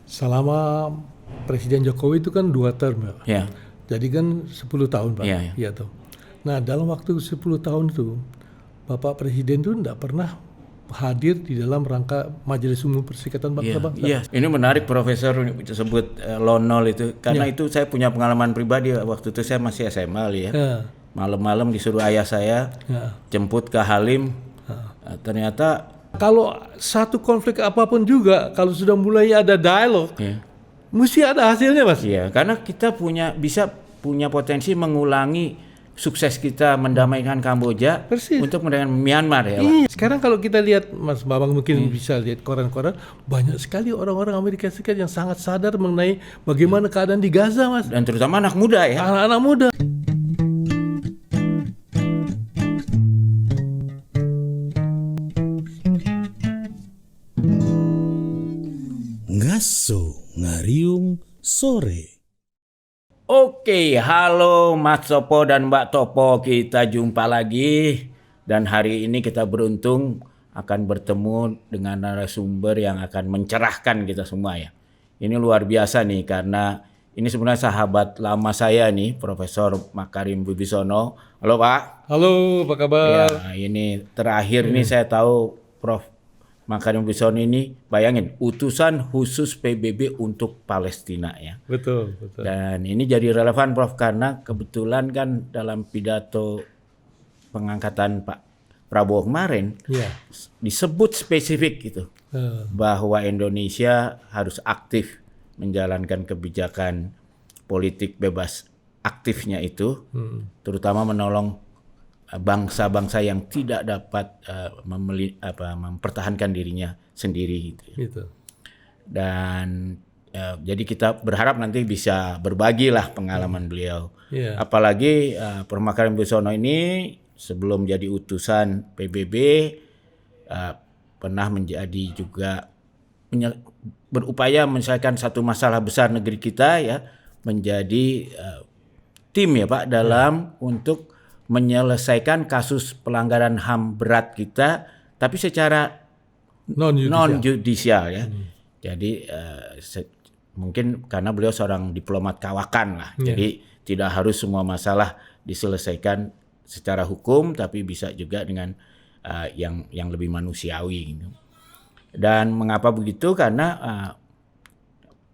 Selama Presiden Jokowi itu kan 2 term, Pak. Ya, Jadi kan 10 tahun, Pak. Iya, iya. Iya toh. Nah, dalam waktu 10 tahun itu, Bapak Presiden itu tidak pernah hadir di dalam rangka Majelis Umum Perserikatan iya, Bangsa-Bangsa. iya. Ini menarik Profesor sebut Lonol itu, karena Ya. itu saya punya pengalaman pribadi waktu itu saya masih SMA kali ya. Ya. Malam-malam disuruh ayah saya Ya. jemput ke Halim. Ternyata Kalau satu konflik apapun juga, kalau sudah mulai ada dialog, ya, mesti ada hasilnya, Mas. iya, karena kita bisa punya potensi mengulangi sukses kita mendamaikan Kamboja Persis. untuk mendamaikan Myanmar ya, Pak. Iya. Sekarang kalau kita lihat, Mas Babang mungkin bisa lihat koran-koran, banyak sekali orang-orang Amerika Serikat yang sangat sadar mengenai bagaimana keadaan di Gaza, Mas. Dan terutama anak muda ya. Anak-anak muda. Ngaso ngariung sore. Oke, halo Mas Topo dan Mbak Topo, kita jumpa lagi. Dan hari ini kita beruntung akan bertemu dengan narasumber yang akan mencerahkan kita semua ya. Ini luar biasa nih, karena ini sebenarnya sahabat lama saya nih, Profesor Makarim Wibisono. Halo Pak. Halo, apa kabar? Ya, ini terakhir nih saya tahu Prof. Makarim Wibisono ini, bayangin, utusan khusus PBB untuk Palestina ya. Betul, betul. Dan ini jadi relevan Prof, karena kebetulan kan dalam pidato pengangkatan Pak Prabowo kemarin Iya. disebut spesifik gitu bahwa Indonesia harus aktif menjalankan kebijakan politik bebas aktifnya itu, terutama menolong bangsa-bangsa yang tidak dapat mempertahankan dirinya sendiri gitu. Gitu. Dan jadi kita berharap nanti bisa berbagi lah pengalaman beliau. Iya. Apalagi Prof. Makarim Wibisono ini sebelum jadi utusan PBB pernah menjadi juga berupaya menyelesaikan satu masalah besar negeri kita ya, menjadi tim ya Pak dalam untuk menyelesaikan kasus pelanggaran HAM berat kita, tapi secara non-judisial ya. Jadi mungkin karena beliau seorang diplomat kawakan lah. Jadi tidak harus semua masalah diselesaikan secara hukum, tapi bisa juga dengan yang lebih manusiawi gitu. Dan mengapa begitu? Karena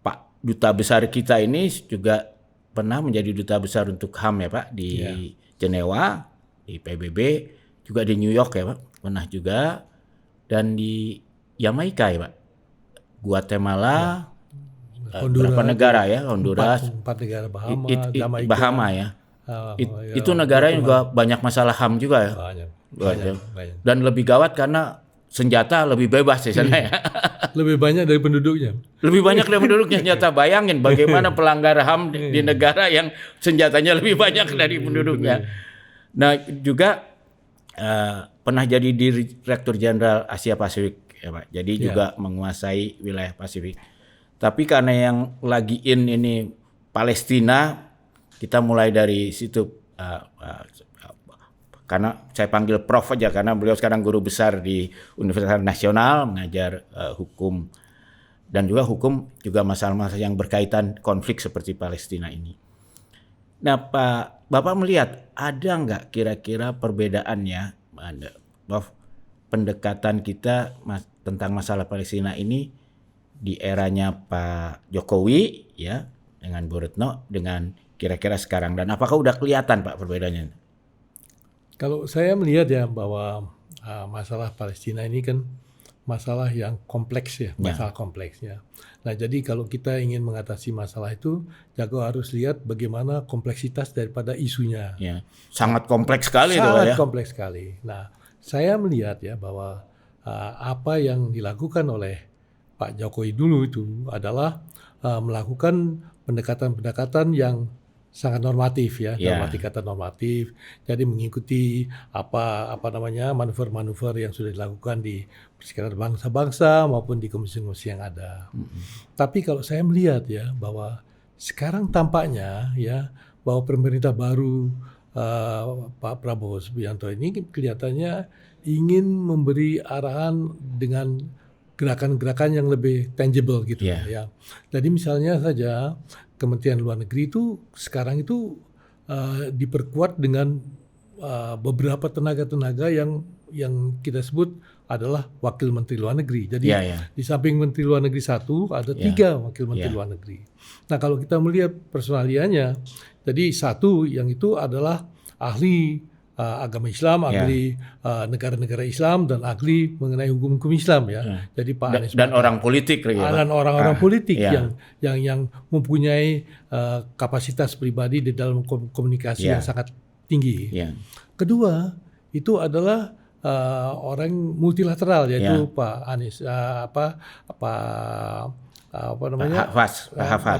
Pak Duta Besar kita ini juga pernah menjadi Duta Besar untuk HAM ya Pak di Jenewa, di PBB, juga di New York ya Pak, pernah juga, dan di Jamaika ya Pak, Guatemala, beberapa negara ya, Honduras, empat negara Bahama, Jamaika. Bahama ya. Itu negara yang juga banyak masalah HAM juga ya. Banyak. Dan lebih gawat karena senjata lebih bebas di sana ya. Lebih banyak dari penduduknya. Lebih banyak dari penduduknya senjata. Bayangin bagaimana pelanggar HAM di negara yang senjatanya lebih banyak dari penduduknya. Nah juga pernah jadi Direktur Jenderal Asia Pasifik ya Pak. Jadi juga menguasai wilayah Pasifik. Tapi karena yang lagi ini Palestina, kita mulai dari situ. Karena saya panggil Prof aja karena beliau sekarang guru besar di Universitas Nasional mengajar hukum, dan juga hukum juga masalah-masalah yang berkaitan konflik seperti Palestina ini. Nah Pak, Bapak melihat ada nggak kira-kira perbedaannya, Prof, pendekatan kita tentang masalah Palestina ini di eranya Pak Jokowi ya dengan Bu Retno dengan kira-kira sekarang, dan apakah udah kelihatan Pak perbedaannya? Kalau saya melihat ya bahwa masalah Palestina ini kan masalah yang kompleks ya, masalah kompleks ya. Nah jadi kalau kita ingin mengatasi masalah itu, jago harus lihat bagaimana kompleksitas daripada isunya. Ya, sangat kompleks sekali itu ya. Sangat kompleks sekali. Nah saya melihat ya bahwa apa yang dilakukan oleh Pak Jokowi dulu itu adalah melakukan pendekatan-pendekatan yang sangat normatif ya, kata normatif. Jadi mengikuti apa namanya manuver-manuver yang sudah dilakukan di Perserikatan Bangsa-Bangsa maupun di komisi-komisi yang ada. Tapi kalau saya melihat ya bahwa sekarang tampaknya ya bahwa pemerintah baru Pak Prabowo Subianto ini kelihatannya ingin memberi arahan dengan gerakan-gerakan yang lebih tangible gitu Iya. ya. Jadi misalnya saja Kementerian Luar Negeri itu sekarang itu diperkuat dengan beberapa tenaga-tenaga yang kita sebut adalah wakil menteri luar negeri. Jadi Iya, iya. di samping menteri luar negeri satu ada Iya. 3 wakil menteri Iya. luar negeri. Nah kalau kita melihat personalianya, jadi satu yang itu adalah ahli agama Islam, ahli negara-negara Islam dan ahli mengenai hukum-hukum Islam ya. Jadi Pak Anies Dan orang politik lagi ya, Pak. dan orang-orang politik iya. yang mempunyai kapasitas pribadi di dalam komunikasi Iya. yang sangat tinggi. Iya. Kedua itu adalah orang multilateral yaitu Ya. Pak Anies apa namanya Pak Hafaz.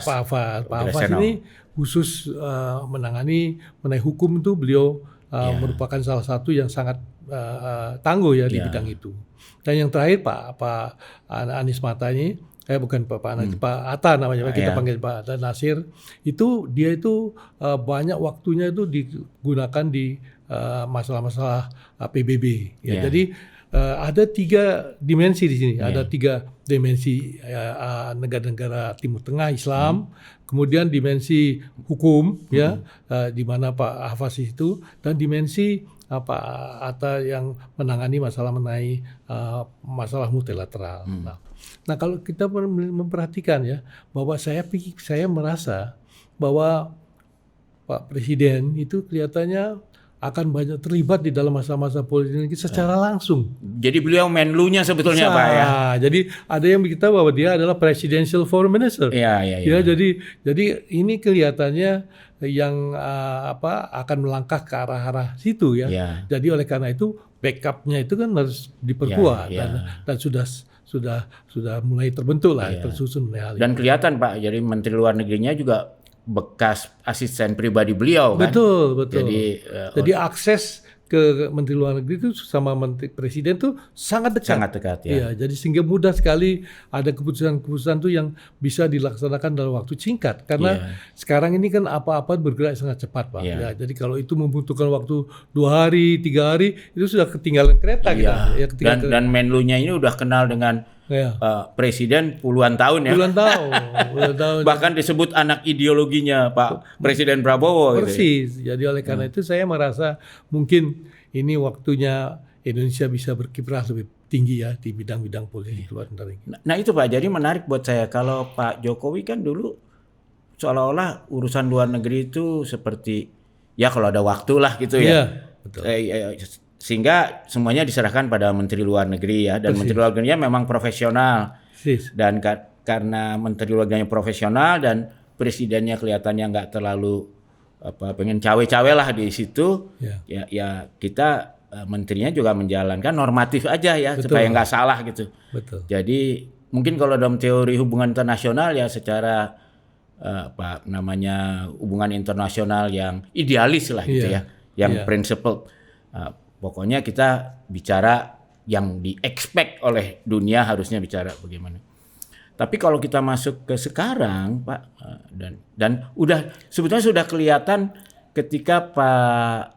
Pak Hafaz Operasional. ini khusus menangani mengenai hukum itu beliau merupakan salah satu yang sangat tangguh ya di Ya. bidang itu. Dan yang terakhir Pak Anies Mata ini bukan Pak Anies, Pak Atta namanya kita Ya. panggil Pak Atta Nasir, itu dia itu banyak waktunya itu digunakan di masalah-masalah PBB ya. Ya. Jadi ada 3 dimensi di sini. Ya. Ada 3 dimensi negara-negara Timur Tengah Islam, kemudian dimensi hukum ya, di mana Pak Hafaz itu, dan dimensi Pak Atta yang menangani masalah mengenai masalah multilateral. Nah, kalau kita memperhatikan ya, bahwa saya merasa bahwa Pak Presiden itu kelihatannya akan banyak terlibat di dalam masa-masa politik ini secara langsung. Jadi beliau menlunya sebetulnya Pak ya. Jadi ada yang berkata bahwa dia adalah presidential foreign minister. Iya. Ya, jadi ini kelihatannya yang akan melangkah ke arah situ ya. Iya. Jadi oleh karena itu backupnya itu kan harus diperkuat Iya. dan sudah mulai terbentuk lah, Iya. tersusun hal Dan itu. kelihatan Pak, jadi Menteri Luar Negerinya juga bekas asisten pribadi beliau kan. Betul. Jadi akses ke Menteri Luar Negeri itu sama Menteri Presiden tuh sangat dekat. sangat dekat ya. Iya, jadi sehingga mudah sekali ada keputusan-keputusan tuh yang bisa dilaksanakan dalam waktu singkat. Karena sekarang ini kan apa-apa bergerak sangat cepat, Pak. Iya. Ya, jadi kalau itu membutuhkan waktu 2 hari, 3 hari, itu sudah ketinggalan kereta kita. Ya, Dan menlunya ini udah kenal dengan Presiden puluhan tahun ya. Bulan tahun. Bahkan disebut anak ideologinya Pak Presiden Prabowo. Gitu. Persis. Jadi oleh karena itu saya merasa mungkin ini waktunya Indonesia bisa berkiprah lebih tinggi ya di bidang-bidang politik luar negeri. Nah itu Pak, jadi menarik buat saya kalau Pak Jokowi kan dulu seolah-olah urusan luar negeri itu seperti ya kalau ada waktu lah gitu ya. Iya, betul. Sehingga semuanya diserahkan pada Menteri Luar Negeri ya, dan Menteri Luar Negerinya memang profesional. Persis. Dan karena Menteri Luar Negerinya profesional dan presidennya kelihatannya nggak terlalu pengen cawe-cawe lah di situ, ya kita menterinya juga menjalankan normatif aja ya. Betul. Supaya nggak salah gitu. Betul. Jadi mungkin kalau dalam teori hubungan internasional ya secara hubungan internasional yang idealis lah gitu ya, yang principled. Pokoknya kita bicara yang di-expect oleh dunia harusnya bicara bagaimana. Tapi kalau kita masuk ke sekarang, Pak, dan sebetulnya sudah kelihatan ketika Pak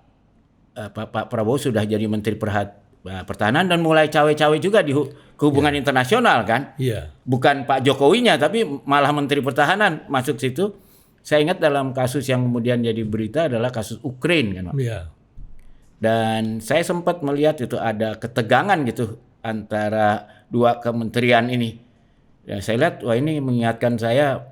Prabowo sudah jadi Menteri Pertahanan dan mulai cawe-cawe juga di hubungan internasional kan. Iya. Bukan Pak Jokowinya, tapi malah Menteri Pertahanan masuk situ. Saya ingat dalam kasus yang kemudian jadi berita adalah kasus Ukraina kan, Pak. Iya. Dan saya sempat melihat itu ada ketegangan gitu antara dua kementerian ini. Ya, saya lihat wah ini mengingatkan saya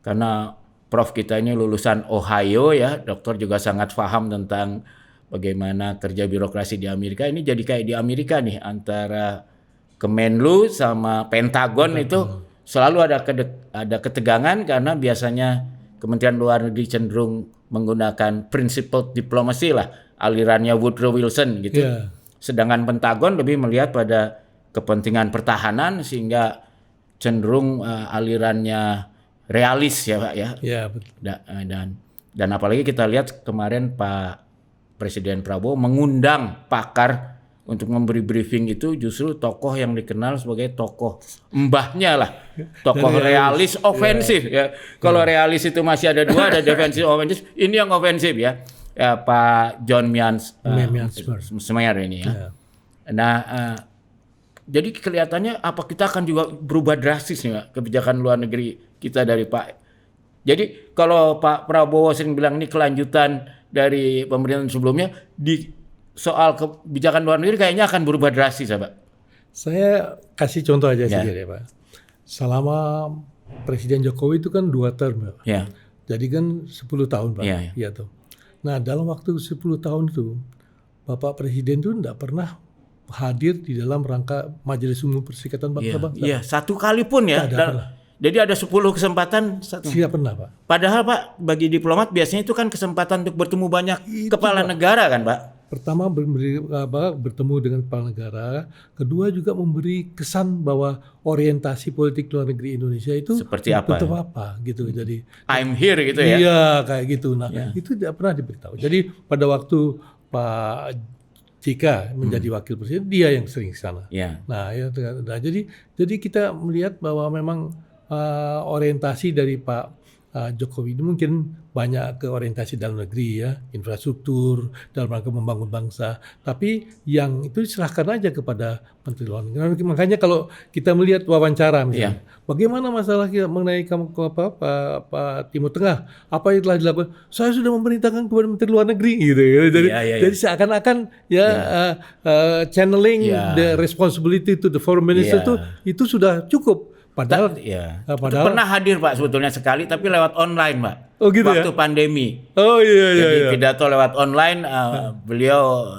karena Prof kita ini lulusan Ohio ya, dokter juga sangat paham tentang bagaimana kerja birokrasi di Amerika. Ini jadi kayak di Amerika nih antara Kemenlu sama Pentagon itu selalu ada ketegangan karena biasanya Kementerian Luar Negeri cenderung menggunakan principled diplomacy lah, alirannya Woodrow Wilson gitu. Yeah. Sedangkan Pentagon lebih melihat pada kepentingan pertahanan sehingga cenderung alirannya realis ya Pak ya. Yeah, betul. Dan apalagi kita lihat kemarin Pak Presiden Prabowo mengundang pakar untuk memberi briefing itu justru tokoh yang dikenal sebagai tokoh mbahnya lah, tokoh realis ofensif ya. Kalau realis itu masih ada dua, ada defensif ofensif, ini yang ofensif ya. Pak John Smear ini ya. Nah Jadi kelihatannya apa kita akan juga berubah drastis nih Pak, kebijakan luar negeri kita dari Pak. Jadi kalau Pak Prabowo sering bilang ini kelanjutan dari pemerintahan sebelumnya, di soal kebijakan luar negeri kayaknya akan berubah drastis ya Pak. Saya kasih contoh aja Ya. sedikit ya Pak. Selama Presiden Jokowi itu kan 2 term Pak. Ya, Jadi kan 10 tahun Pak. Iya, iya. Iya tuh. Nah dalam waktu 10 tahun itu Bapak Presiden itu tidak pernah hadir di dalam rangka Majelis Umum Perserikatan Bangsa-Bangsa. iya, satu kali pun ya. Tidak Dan- pernah. jadi ada 10 kesempatan. Tidak pernah Pak. Padahal Pak, bagi diplomat biasanya itu kan kesempatan untuk bertemu banyak kepala negara kan Pak. Pertama bertemu dengan kepala negara, kedua juga memberi kesan bahwa orientasi politik luar negeri Indonesia itu Seperti apa, bentuk apa gitu. Jadi I'm here gitu ya. iya kayak gitu. Nah itu tidak pernah diberitahu. Jadi pada waktu Pak JK menjadi wakil presiden, dia yang sering ke sana. Ya. Nah, jadi kita melihat bahwa memang orientasi dari Pak Jokowi ini mungkin banyak ke orientasi dalam negeri ya, infrastruktur dalam rangka membangun bangsa. Tapi yang itu diserahkan aja kepada Menteri Luar Negeri. Makanya kalau kita melihat wawancara misalnya, bagaimana masalah kita mengenai Pak Timur Tengah, apa yang telah dilakukan? Saya sudah memerintahkan kepada Menteri Luar Negeri gitu. Jadi, jadi seakan-akan channeling the responsibility to the foreign minister itu sudah cukup. Padahal padahal pernah hadir Pak sebetulnya sekali tapi lewat online Pak. Oh gitu waktu ya? pandemi. Oh iya. Jadi pidato lewat online beliau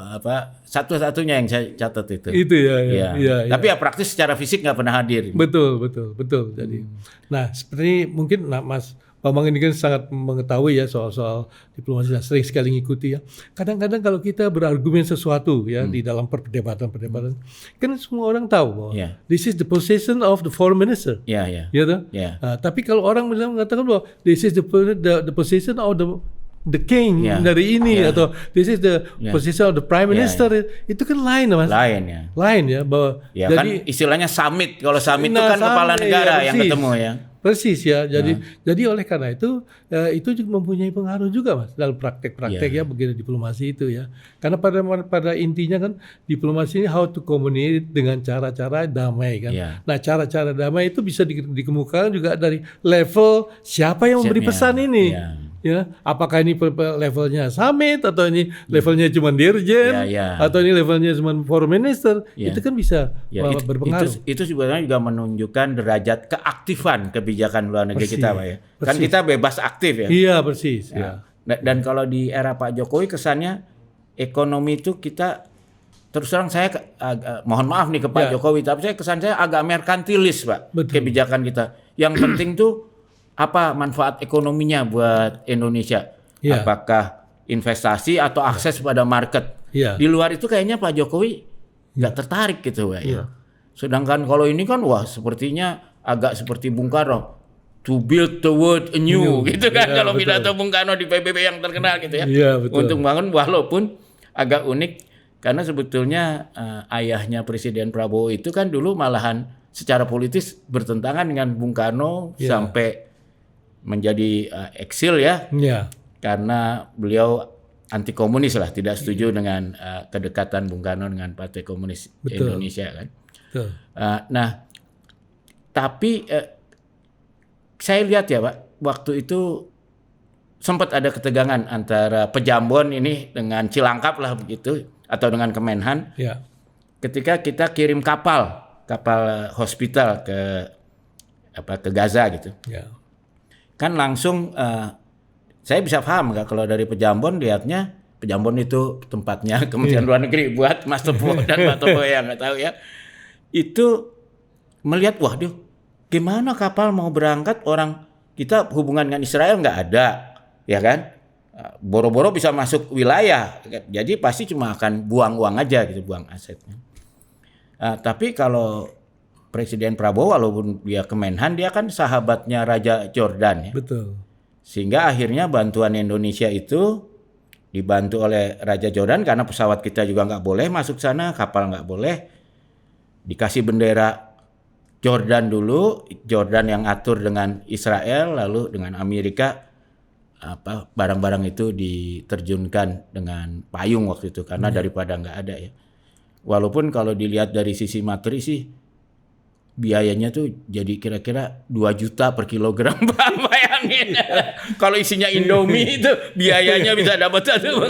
satu-satunya yang saya catat itu. Itu ya. Tapi ya praktis secara fisik nggak pernah hadir. Betul. Jadi, nah seperti mungkin Mas Bambang ini kan sangat mengetahui ya soal diplomasi dan sering sekali ngikuti ya. Kadang-kadang kalau kita berargumen sesuatu ya di dalam perdebatan kan semua orang tahu bahwa this is the position of the foreign minister. Iya. Ya toh? Nah, tapi kalau orang mengatakan bahwa this is the position of the king dari ini atau this is the position of the prime minister itu kan lain Mas. Lain ya bahwa jadi kan istilahnya summit. Kalau summit itu kan kepala negara yang ketemu ya. Persis ya. Jadi oleh karena itu juga mempunyai pengaruh juga Mas dalam praktek-praktek ya begini diplomasi itu ya. Karena pada intinya kan diplomasi ini how to communicate dengan cara-cara damai kan. Nah, cara-cara damai itu bisa dikemukakan juga dari level siapa yang memberi pesan ini. Ya, apakah ini levelnya summit atau ini levelnya cuma dirjen atau ini levelnya cuma foreign minister, itu kan bisa berpengaruh. Itu sebenarnya juga menunjukkan derajat keaktifan kebijakan luar negeri kita Pak ya. Kan kita bebas aktif ya. Iya persis. Dan kalau di era Pak Jokowi kesannya ekonomi itu kita terus terang saya mohon maaf nih ke Pak Jokowi, tapi kesan saya agak merkantilis Pak. Kebijakan kita. Yang penting tuh apa manfaat ekonominya buat Indonesia? Apakah investasi atau akses pada market? Di luar itu kayaknya Pak Jokowi nggak tertarik gitu Pak ya. Sedangkan kalau ini kan wah sepertinya agak seperti Bung Karno, to build the world anew gitu kan kalau pidato Bung Karno di PBB yang terkenal gitu ya. Untuk bangun walaupun agak unik karena sebetulnya ayahnya Presiden Prabowo itu kan dulu malahan secara politis bertentangan dengan Bung Karno sampai menjadi eksil ya, karena beliau anti komunis lah, tidak setuju dengan kedekatan Bung Karno dengan Partai Komunis Indonesia kan. Nah, tapi saya lihat ya Pak, waktu itu sempat ada ketegangan antara Pejambon ini dengan Cilangkap lah begitu, atau dengan Kemenhan. Ketika kita kirim kapal hospital ke Gaza gitu. Kan langsung saya bisa paham nggak kalau dari Pejambon lihatnya Pejambon itu tempatnya Kementerian Luar Negeri buat Mas Tepo dan Pak Tepo yang nggak tahu ya, itu melihat waduh gimana kapal mau berangkat orang kita hubungan dengan Israel nggak ada ya kan, boro-boro bisa masuk wilayah jadi pasti cuma akan buang uang aja gitu, buang asetnya. Tapi kalau Presiden Prabowo walaupun dia Kemenhan, dia kan sahabatnya Raja Jordan ya. Sehingga akhirnya bantuan Indonesia itu dibantu oleh Raja Jordan karena pesawat kita juga nggak boleh masuk sana, kapal nggak boleh. Dikasih bendera Jordan dulu, Jordan yang atur dengan Israel, lalu dengan Amerika barang-barang itu diterjunkan dengan payung waktu itu karena daripada nggak ada ya. Walaupun kalau dilihat dari sisi materi sih biayanya tuh jadi kira-kira 2 juta per kilogram. Bayangin. Kalau isinya Indomie itu biayanya bisa dapat satu.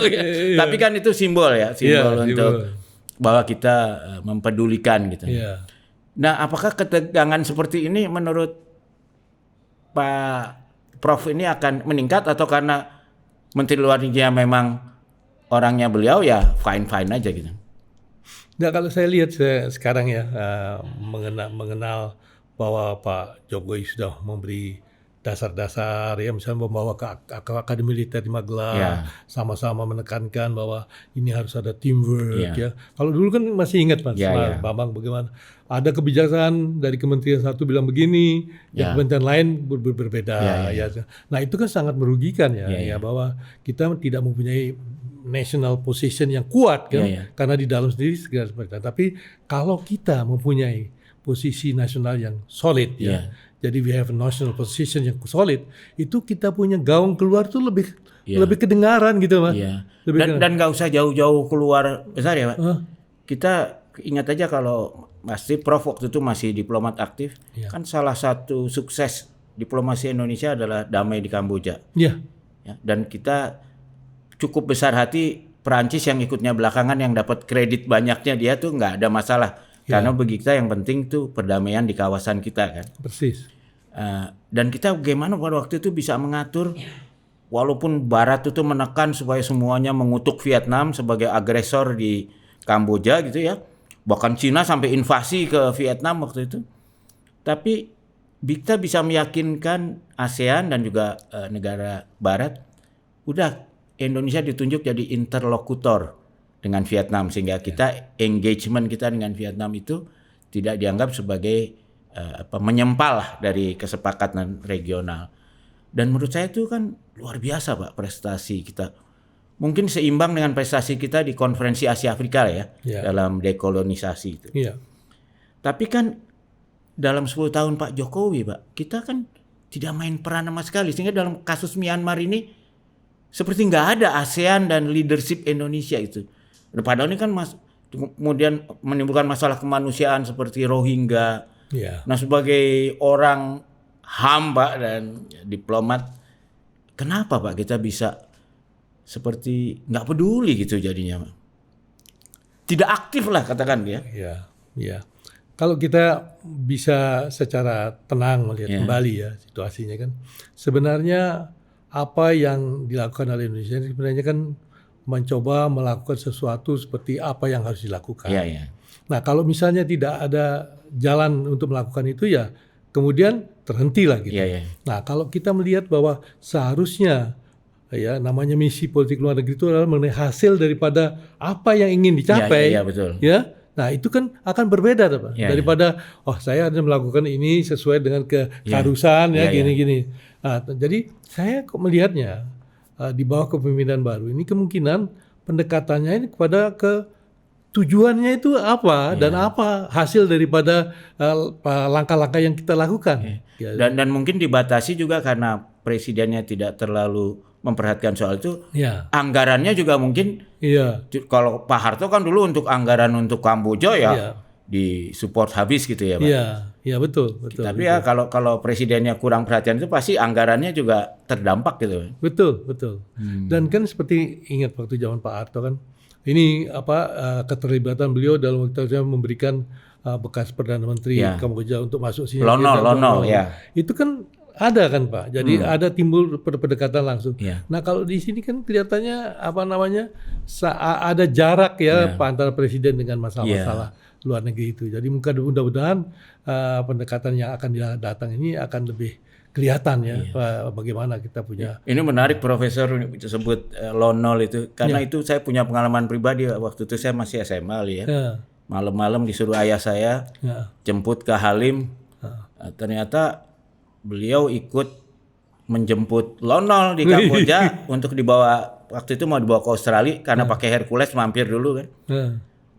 Tapi kan itu simbol ya, simbol untuk bahwa kita mempedulikan gitu. Iya. Nah, apakah ketegangan seperti ini menurut Pak Prof ini akan meningkat atau karena Menteri Luar Negeri memang orangnya beliau ya fine-fine aja gitu? Nah, kalau saya lihat sekarang ya mengenal bahwa Pak Jokowi sudah memberi dasar-dasar ya, misalnya membawa ke Akademi Militer di Magelang, sama-sama menekankan bahwa ini harus ada teamwork ya. Kalau dulu kan masih ingat Mas Bambang bagaimana ada kebijakan dari kementerian satu bilang begini, yang kementerian lain berbeda ya. Nah, itu kan sangat merugikan ya bahwa kita tidak mempunyai national position yang kuat kan, karena di dalam sendiri segala seperti itu. Tapi kalau kita mempunyai posisi nasional yang solid ya, jadi we have a national position yang solid, itu kita punya gaung keluar tuh lebih kedengaran gitu Mas. Dan nggak usah jauh-jauh keluar besar ya Pak. Kita ingat aja kalau pasti Prof waktu itu masih diplomat aktif, kan salah satu sukses diplomasi Indonesia adalah damai di Kamboja. Ya, dan kita cukup besar hati Perancis yang ikutnya belakangan yang dapat kredit banyaknya, dia tuh nggak ada masalah. Karena bagi kita yang penting tuh perdamaian di kawasan kita kan. Persis. Dan kita bagaimana pada waktu itu bisa mengatur walaupun Barat itu menekan supaya semuanya mengutuk Vietnam sebagai agresor di Kamboja gitu ya. Bahkan Cina sampai invasi ke Vietnam waktu itu. Tapi kita bisa meyakinkan ASEAN dan juga negara Barat, udah Indonesia ditunjuk jadi interlokutor dengan Vietnam sehingga kita engagement kita dengan Vietnam itu tidak dianggap sebagai menyempal dari kesepakatan regional. Dan menurut saya itu kan luar biasa Pak prestasi kita. Mungkin seimbang dengan prestasi kita di konferensi Asia Afrika ya dalam dekolonisasi itu. Tapi kan dalam 10 tahun Pak Jokowi Pak, kita kan tidak main peran sama sekali sehingga dalam kasus Myanmar ini seperti nggak ada ASEAN dan leadership Indonesia itu. Padahal ini kan kemudian menimbulkan masalah kemanusiaan seperti Rohingya. Nah sebagai orang HAM Pak dan diplomat, kenapa Pak kita bisa seperti nggak peduli gitu jadinya Pak? Tidak aktif lah katakan ya. Iya. Kalau kita bisa secara tenang melihat kembali ya situasinya kan, sebenarnya apa yang dilakukan oleh Indonesia sebenarnya kan mencoba melakukan sesuatu seperti apa yang harus dilakukan. Nah kalau misalnya tidak ada jalan untuk melakukan itu ya kemudian terhentilah gitu. Nah kalau kita melihat bahwa seharusnya ya namanya misi politik luar negeri itu adalah mengenai hasil daripada apa yang ingin dicapai. Betul. Ya. Nah itu kan akan berbeda Pak. Daripada saya harus melakukan ini sesuai dengan keharusan gini-gini. Nah, jadi saya kok melihatnya di bawah kepemimpinan baru ini kemungkinan pendekatannya ini kepada tujuannya itu apa dan apa hasil daripada langkah-langkah yang kita lakukan. Dan mungkin dibatasi juga karena presidennya tidak terlalu memperhatikan soal itu. Anggarannya juga mungkin. Kalau Pak Harto kan dulu untuk anggaran untuk Kamboja disupport habis gitu ya Pak. Iya betul. Tapi ya kalau presidennya kurang perhatian itu pasti anggarannya juga terdampak gitu. Betul. Dan kan seperti ingat waktu zaman Pak Harto kan, ini keterlibatan beliau dalam waktu memberikan bekas Perdana Menteri Kamboja untuk masuk sini. Lonol ya. Itu kan ada kan Pak. Jadi ada timbul pendekatan langsung. Nah kalau di sini kan kelihatannya ada jarak antara presiden dengan masalah-masalah luar negeri itu. Jadi mudah-mudahan pendekatan yang akan datang ini akan lebih kelihatan bagaimana kita punya. Ini menarik Profesor disebut lonol itu karena itu saya punya pengalaman pribadi waktu itu saya masih SMA malam-malam disuruh ayah saya jemput ke Halim. Ternyata beliau ikut menjemput lonol di Kamboja untuk dibawa waktu itu mau dibawa ke Australia karena pakai Hercules mampir dulu kan.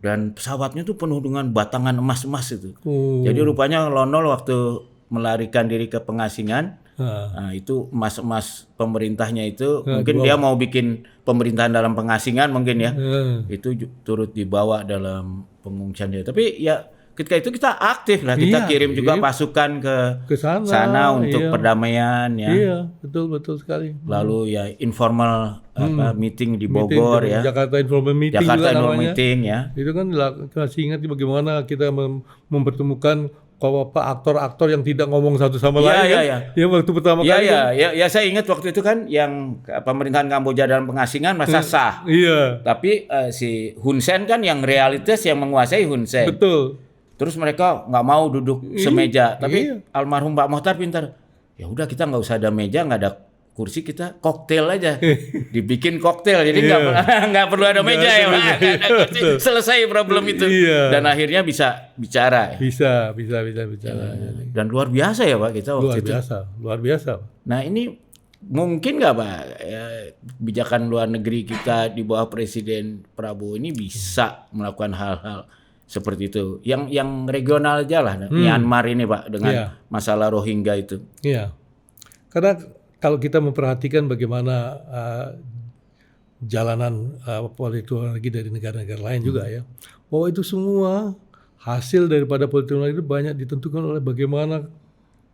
Dan pesawatnya tuh penuh dengan batangan emas-emas itu. Jadi rupanya lonol waktu melarikan diri ke pengasingan Nah, itu emas-emas pemerintahnya itu Nah, mungkin dibawa. dia mau bikin pemerintahan dalam pengasingan mungkin ya. Eh, Itu turut dibawa dalam pengungsian dia. Tapi ya ketika itu kita aktif lah, kita Iya, kirim juga kirim. pasukan ke Ke sana, sana untuk iya. perdamaian ya. Iya, betul sekali. Lalu ya informal meeting di Meeting, Bogor ya. Jakarta Informal Meeting Jakarta juga Informal namanya. Meeting ya. Itu kan masih ingat bagaimana kita mempertemukan aktor-aktor yang tidak ngomong satu sama Iya, lain iya, kan. iya. Ya waktu pertama Iya kali. ya saya ingat waktu itu kan yang pemerintahan Kamboja dalam pengasingan merasa sah. Iya, Tapi si Hun Sen kan yang realitas yang menguasai Hun Sen. betul. Terus mereka nggak mau duduk semeja. Tapi iya. almarhum Pak Mokhtar pintar. Ya udah kita nggak usah ada meja, nggak ada kursi, kita koktail aja. Dibikin koktail. Jadi nggak perlu ada meja ya, Pak. Nggak ada kursi. Selesai problem itu. Iya. Dan akhirnya bisa bicara. Bisa bicara. Dan luar biasa ya Pak kita waktu itu. Luar biasa. Nah ini mungkin nggak Pak kebijakan luar negeri kita di bawah Presiden Prabowo ini bisa melakukan hal-hal seperti itu. Yang regional aja lah, Myanmar ini Pak dengan Iya. masalah Rohingya itu. Iya. Karena kalau kita memperhatikan bagaimana jalanan politik luar negeri dari negara-negara lain juga ya, bahwa itu semua hasil daripada politik luar negeri banyak ditentukan oleh bagaimana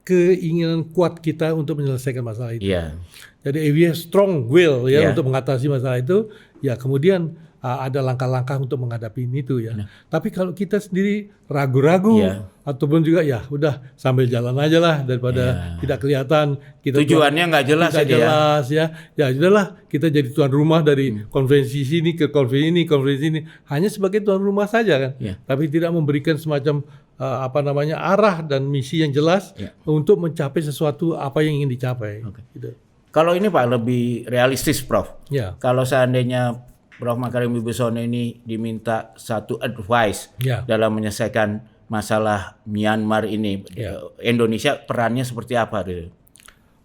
keinginan kuat kita untuk menyelesaikan masalah itu. Iya. Jadi if we have strong will ya Yeah. untuk mengatasi masalah itu, ya kemudian ada langkah-langkah untuk menghadapi itu ya. Tapi kalau kita sendiri ragu-ragu Yeah. ataupun juga ya udah sambil jalan aja lah daripada tidak kelihatan kita Tujuannya nggak jelas tidak ya dia. jelas ya. Ya udahlah kita jadi tuan rumah dari konferensi sini ke konferensi ini hanya sebagai tuan rumah saja kan. Yeah. Tapi tidak memberikan semacam arah dan misi yang jelas Yeah. untuk mencapai sesuatu apa yang ingin dicapai. Oke. Gitu. Kalau ini Pak lebih realistis Prof. Ya. Kalau seandainya Prof Makarim Wibisono ini diminta satu advice Ya. dalam menyelesaikan masalah Myanmar ini, Ya. Indonesia perannya seperti apa?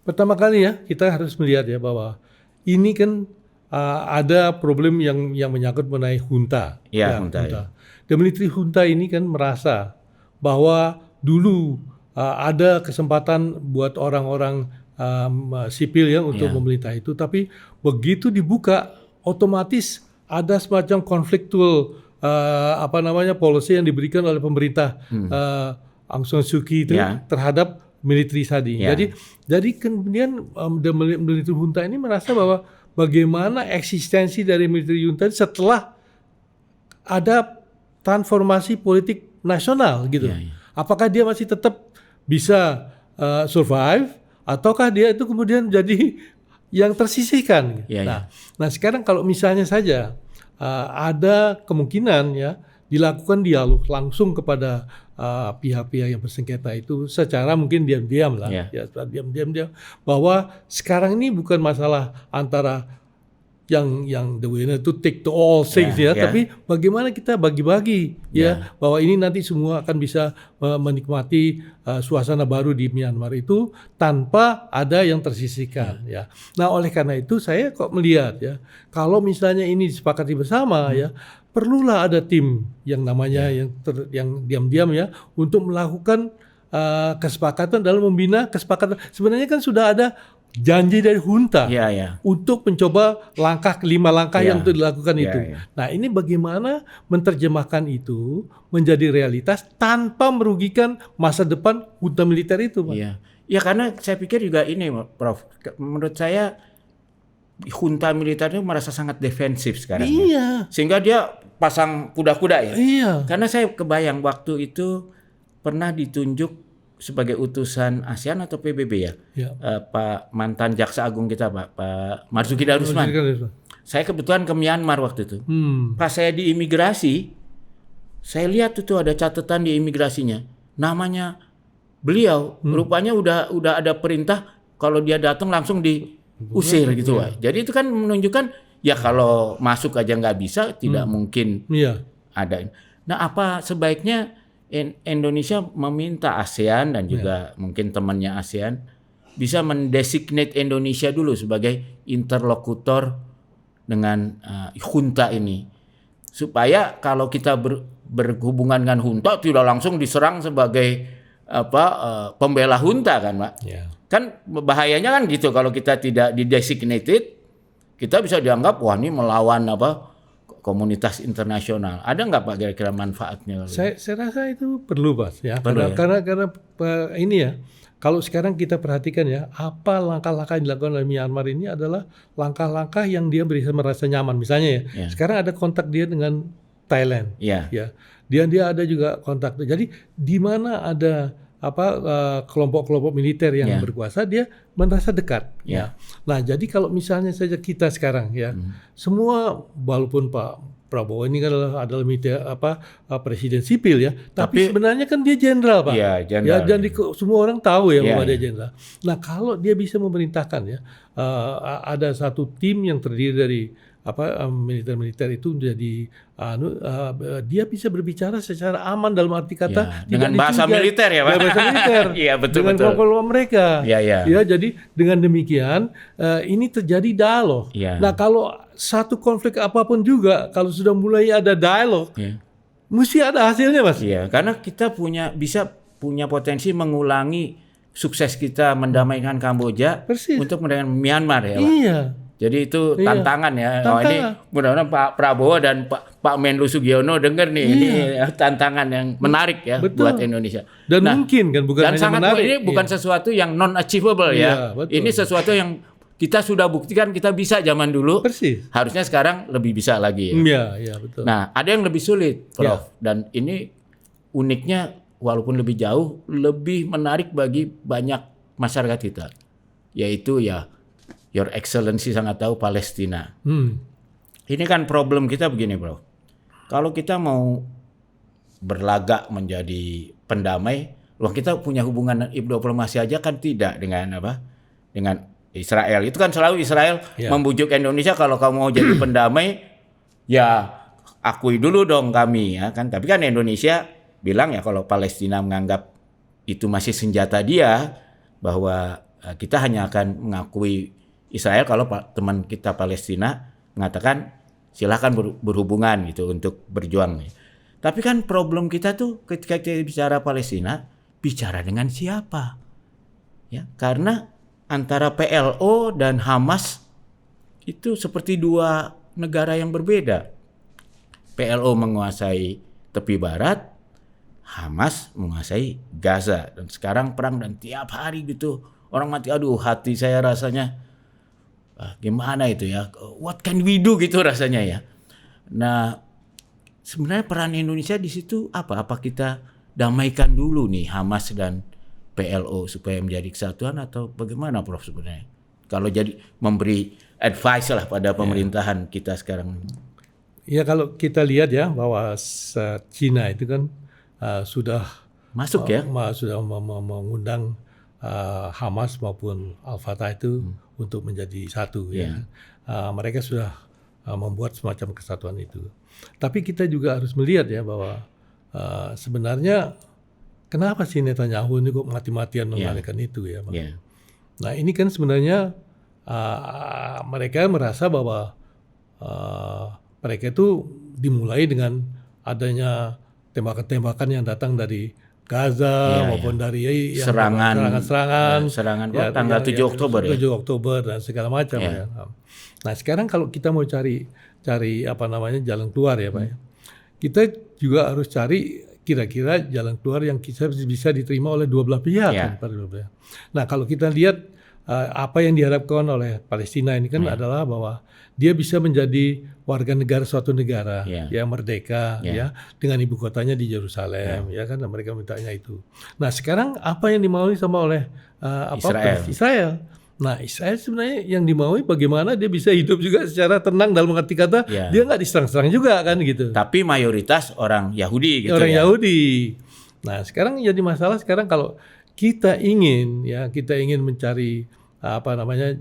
Pertama kali ya kita harus melihat ya bahwa ini kan ada problem yang menyangkut mengenai junta. Ya, junta, ya. The military junta ini kan merasa bahwa dulu ada kesempatan buat orang-orang sipil ya untuk memerintah itu, tapi begitu dibuka otomatis ada semacam konfliktual policy yang diberikan oleh pemerintah Aung San Suu Kyi itu terhadap military tadi. Ya. Jadi kemudian the military junta ini merasa bahwa bagaimana eksistensi dari military junta setelah ada transformasi politik nasional gitu. Ya, ya. Apakah dia masih tetap bisa survive ataukah dia itu kemudian jadi yang tersisihkan? Ya, Nah sekarang kalau misalnya saja ada kemungkinan ya dilakukan dialog langsung kepada pihak-pihak yang bersengketa itu secara mungkin diam-diam lah, diam-diam bahwa sekarang ini bukan masalah antara yang the winner to take to all things tapi bagaimana kita bagi-bagi bahwa ini nanti semua akan bisa menikmati suasana baru di Myanmar itu tanpa ada yang tersisihkan ya. Nah oleh karena itu saya kok melihat ya kalau misalnya ini disepakati bersama ya perlulah ada tim yang namanya yang diam-diam ya untuk melakukan kesepakatan dalam membina kesepakatan. Sebenarnya kan sudah ada janji dari junta untuk mencoba 5 langkah yang untuk dilakukan itu. Nah ini bagaimana menerjemahkan itu menjadi realitas tanpa merugikan masa depan junta militer itu, Pak. Ya karena saya pikir juga ini, Prof. Menurut saya junta militer itu merasa sangat defensif sekarang. Iya. Sehingga dia pasang kuda-kuda ya. Iya. Karena saya kebayang waktu itu pernah ditunjuk sebagai utusan ASEAN atau PBB ya. Pak mantan Jaksa Agung kita Pak Marzuki Darusman. Saya kebetulan ke Myanmar waktu itu. Pas saya di imigrasi, saya lihat itu ada catatan di imigrasinya. Namanya beliau, rupanya udah ada perintah kalau dia datang langsung diusir gitu Pak. Jadi itu kan menunjukkan ya kalau masuk aja nggak bisa, tidak mungkin ada. Nah apa sebaiknya Indonesia meminta ASEAN dan juga mungkin temannya ASEAN bisa mendesignate Indonesia dulu sebagai interlokutor dengan junta ini supaya kalau kita berhubungan dengan junta tidak langsung diserang sebagai pembela junta kan Pak. Kan bahayanya kan gitu, kalau kita tidak di-designated, kita bisa dianggap wah ini melawan komunitas internasional. Ada nggak Pak kira-kira manfaatnya? Saya rasa itu perlu, Mas, ya. Perlu, Karena ini ya, kalau sekarang kita perhatikan ya, apa langkah-langkah yang dilakukan oleh Myanmar ini adalah langkah-langkah yang dia bisa merasa nyaman. Misalnya ya, sekarang ada kontak dia dengan Thailand, ya. Dia ada juga kontak. Jadi di mana ada kelompok-kelompok militer yang berkuasa, dia merasa dekat. Ya. Nah, jadi kalau misalnya saja kita sekarang ya, semua walaupun Pak Prabowo ini kan adalah militer, presiden sipil ya, tapi sebenarnya kan dia jenderal, Pak. Iya, jenderal. Ya, dan semua orang tahu ya bahwa dia jenderal. Nah, kalau dia bisa memerintahkan ya, ada satu tim yang terdiri dari militer-militer itu menjadi dia bisa berbicara secara aman dalam arti kata dengan bahasa militer ya Pak. Bahasa militer. Iya, betul. Dengan kelompok mereka. Iya. Ya, jadi dengan demikian ini terjadi dialog. Nah, kalau satu konflik apapun juga kalau sudah mulai ada dialog, mesti ada hasilnya, Mas. Iya, karena kita bisa punya potensi mengulangi sukses kita mendamaikan Kamboja untuk mendamaikan Myanmar ya, Pak. Iya. Jadi itu tantangan ya. Oh, ini mudah-mudahan Pak Prabowo dan Pak Menlu Sugiono dengar nih, ini tantangan yang menarik ya buat Indonesia. Dan mungkin kan bukan hanya menarik. Ini bukan sesuatu yang non achievable ya. Ini sesuatu yang kita sudah buktikan kita bisa zaman dulu. Persis. Harusnya sekarang lebih bisa lagi ya. Iya, betul. Nah, ada yang lebih sulit, Prof. Dan ini uniknya walaupun lebih jauh, lebih menarik bagi banyak masyarakat kita. Yaitu Your Excellency sangat tahu Palestina. Ini kan problem kita begini, Bro. Kalau kita mau berlagak menjadi pendamai, kita punya hubungan diplomasi aja kan tidak dengan dengan Israel. Itu kan selalu Israel membujuk Indonesia kalau kamu mau jadi pendamai, ya akui dulu dong kami ya kan. Tapi kan Indonesia bilang ya kalau Palestina menganggap itu masih senjata dia, bahwa kita hanya akan mengakui Israel kalau teman kita Palestina mengatakan silahkan berhubungan gitu untuk berjuang. Tapi kan problem kita tuh ketika kita bicara Palestina, bicara dengan siapa? Ya, karena antara PLO dan Hamas itu seperti dua negara yang berbeda. PLO menguasai tepi barat, Hamas menguasai Gaza, dan sekarang perang dan tiap hari gitu orang mati. Aduh, hati saya rasanya gimana itu ya, what can we do gitu rasanya ya. Nah, sebenarnya peran Indonesia di situ apa kita damaikan dulu nih Hamas dan PLO supaya menjadi kesatuan, atau bagaimana, Prof, sebenarnya kalau jadi memberi advice lah pada pemerintahan kita sekarang? Ya, kalau kita lihat ya bahwa Cina itu kan sudah masuk sudah mengundang Hamas maupun Al-Fatah itu untuk menjadi satu ya. Mereka sudah membuat semacam kesatuan itu. Tapi kita juga harus melihat ya bahwa sebenarnya kenapa sih Netanyahu ini kok mati-matian mengadakan itu ya, Bang? Nah, ini kan sebenarnya mereka merasa bahwa mereka itu dimulai dengan adanya tembakan-tembakan yang datang dari Gaza maupun dari serangan tanggal 7 Oktober 7 Oktober dan segala macam ya. Nah, sekarang kalau kita mau cari jalan keluar ya, Pak ya. Kita juga harus cari kira-kira jalan keluar yang bisa diterima oleh dua belah pihak kan, Nah, kalau kita lihat apa yang diharapkan oleh Palestina ini kan adalah bahwa dia bisa menjadi warga negara suatu negara yang merdeka ya, dengan ibu kotanya di Yerusalem ya kan, mereka mintanya itu. Nah, sekarang apa yang dimaui sama oleh Israel? Nah, Israel sebenarnya yang dimaui bagaimana dia bisa hidup juga secara tenang, dalam arti kata dia nggak diserang-serang juga kan gitu. Tapi mayoritas orang Yahudi gitu Yahudi. Nah, sekarang jadi masalah sekarang kalau kita ingin mencari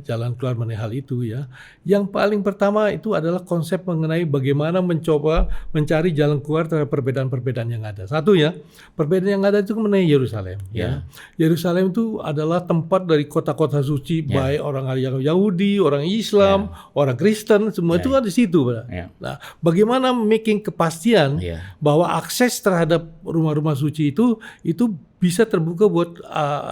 jalan keluar mengenai hal itu ya. Yang paling pertama itu adalah konsep mengenai bagaimana mencoba mencari jalan keluar terhadap perbedaan-perbedaan yang ada. Satu ya, perbedaan yang ada itu mengenai Yerusalem ya. Yerusalem itu adalah tempat dari kota-kota suci baik orang Yahudi, orang Islam, orang Kristen, semua itu ada di situ, Pak. Nah, bagaimana making kepastian bahwa akses terhadap rumah-rumah suci itu bisa terbuka buat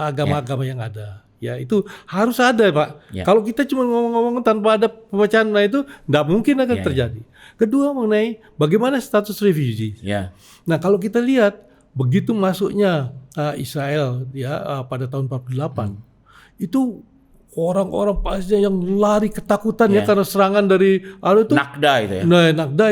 agama-agama yang ada. Ya itu harus ada, Pak. Ya. Kalau kita cuma ngomong-ngomong tanpa ada pemecahan, nah itu nggak mungkin akan terjadi. Kedua mengenai bagaimana status refugee. Ya. Nah kalau kita lihat begitu masuknya Israel ya pada tahun 48 itu orang-orang Palestina yang lari ketakutan ya karena serangan dari itu Nakda itu ya. Nah, Nakda